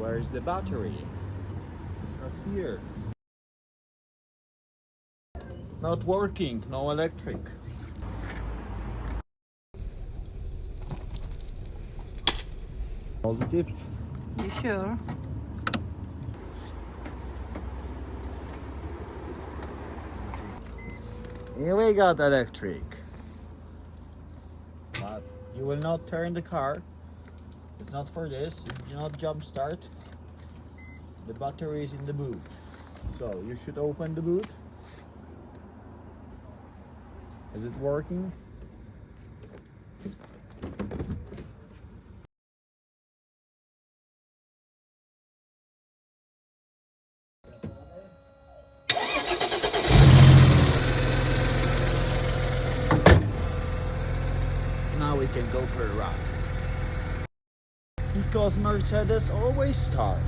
Where is the battery? It's not here. Not working, no electric. Positive. You sure? Here we got electric. But you will not turn the car. It's not for this. You do not jump start. The battery is in the boot. So you should open the boot. Is it working? Now we can go for a ride. Because Mercedes always start.